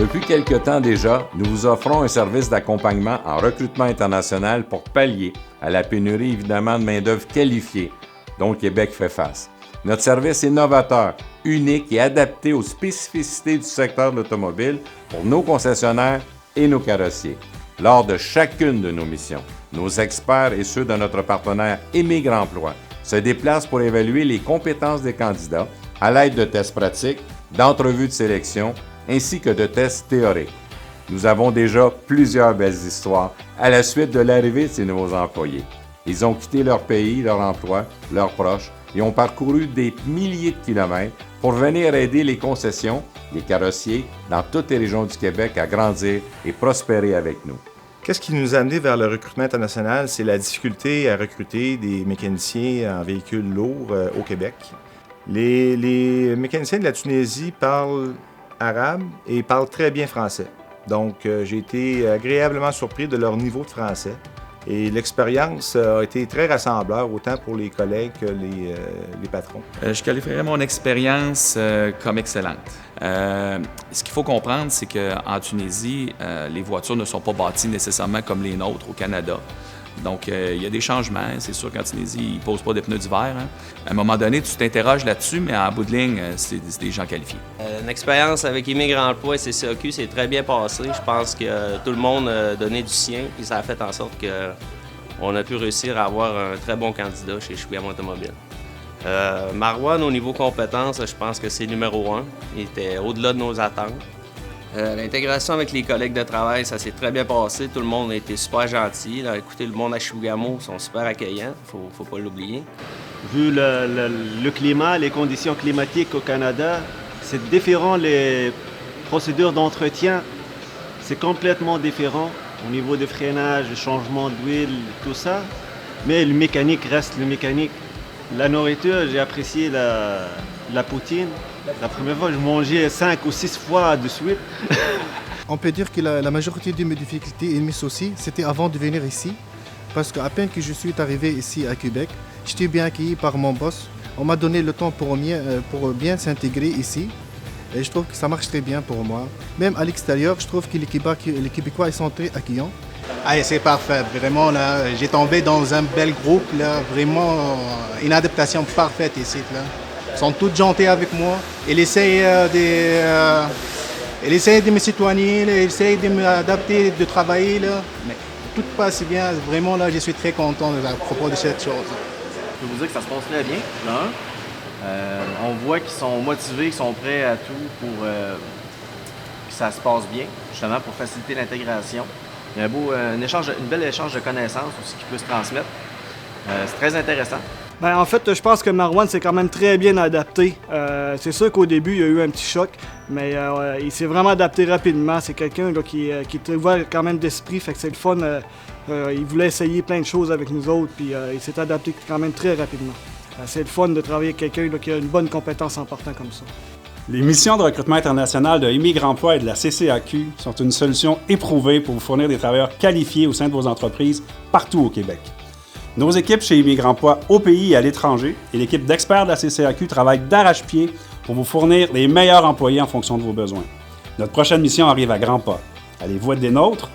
Depuis quelque temps déjà, nous vous offrons un service d'accompagnement en recrutement international pour pallier à la pénurie évidemment de main-d'œuvre qualifiée dont le Québec fait face. Notre service est novateur, unique et adapté aux spécificités du secteur de l'automobile pour nos concessionnaires et nos carrossiers. Lors de chacune de nos missions, nos experts et ceux de notre partenaire Émigre Emploi se déplacent pour évaluer les compétences des candidats à l'aide de tests pratiques, d'entrevues de sélection ainsi que de tests théoriques. Nous avons déjà plusieurs belles histoires à la suite de l'arrivée de ces nouveaux employés. Ils ont quitté leur pays, leur emploi, leurs proches et ont parcouru des milliers de kilomètres pour venir aider les concessions, les carrossiers dans toutes les régions du Québec à grandir et prospérer avec nous. Qu'est-ce qui nous a amené vers le recrutement international? C'est la difficulté à recruter des mécaniciens en véhicules lourds au Québec. Les mécaniciens de la Tunisie parlent arabe et parlent très bien français. Donc, j'ai été agréablement surpris de leur niveau de français. Et l'expérience a été très rassembleur, autant pour les collègues que les patrons. Je qualifierais mon expérience comme excellente. Ce qu'il faut comprendre, c'est qu'en Tunisie, les voitures ne sont pas bâties nécessairement comme les nôtres au Canada. Donc, il y a des changements. C'est sûr qu'en Tunisie, ils ne posent pas des pneus d'hiver. Hein. À un moment donné, tu t'interroges là-dessus, mais en bout de ligne, c'est des gens qualifiés. Une expérience avec Émigre Emploi et CCAQ s'est très bien passée. Je pense que tout le monde a donné du sien, puis ça a fait en sorte qu'on a pu réussir à avoir un très bon candidat chez Shkouyam Automobile. Marouane, au niveau compétences, je pense que c'est numéro 1. Il était au-delà de nos attentes. L'intégration avec les collègues de travail, ça s'est très bien passé. Tout le monde a été super gentil. Là, écoutez, le monde à Chibougamau sont super accueillants, faut pas l'oublier. Vu le climat, les conditions climatiques au Canada, c'est différent, les procédures d'entretien, c'est complètement différent au niveau de freinage, de changement d'huile, tout ça. Mais le mécanique reste le mécanique. La nourriture, j'ai apprécié la poutine. La première fois, je mangeais 5 ou 6 fois de suite. On peut dire que la majorité de mes difficultés et mes soucis, c'était avant de venir ici. Parce qu'à peine que je suis arrivé ici à Québec, j'étais bien accueilli par mon boss. On m'a donné le temps pour bien s'intégrer ici. Et je trouve que ça marche très bien pour moi. Même à l'extérieur, je trouve que les Québécois ils sont très accueillants. Ah, c'est parfait, vraiment là, j'ai tombé dans un bel groupe là, vraiment une adaptation parfaite ici là. Ils sont tous gentils avec moi. Ils essayent de me citoyenner, ils essayent de m'adapter, de travailler là. Mais tout passe bien, vraiment là, je suis très content à propos de cette chose. Je peux vous dire que ça se passe très bien, là. On voit qu'ils sont motivés, qu'ils sont prêts à tout pour que ça se passe bien, justement pour faciliter l'intégration. Il y a une belle échange de connaissances aussi qui peut se transmettre. C'est très intéressant. Bien, en fait, je pense que Marouane s'est quand même très bien adapté. C'est sûr qu'au début, il y a eu un petit choc, mais il s'est vraiment adapté rapidement. C'est quelqu'un là, qui est ouvert quand même d'esprit, fait que c'est le fun. Il voulait essayer plein de choses avec nous autres, puis il s'est adapté quand même très rapidement. C'est le fun de travailler avec quelqu'un là, qui a une bonne compétence en partant comme ça. Les missions de recrutement international de Émigre Emploi et de la CCAQ sont une solution éprouvée pour vous fournir des travailleurs qualifiés au sein de vos entreprises partout au Québec. Nos équipes chez Émigre Emploi au pays et à l'étranger et l'équipe d'experts de la CCAQ travaillent d'arrache-pied pour vous fournir les meilleurs employés en fonction de vos besoins. Notre prochaine mission arrive à grands pas. Allez-vous être des nôtres?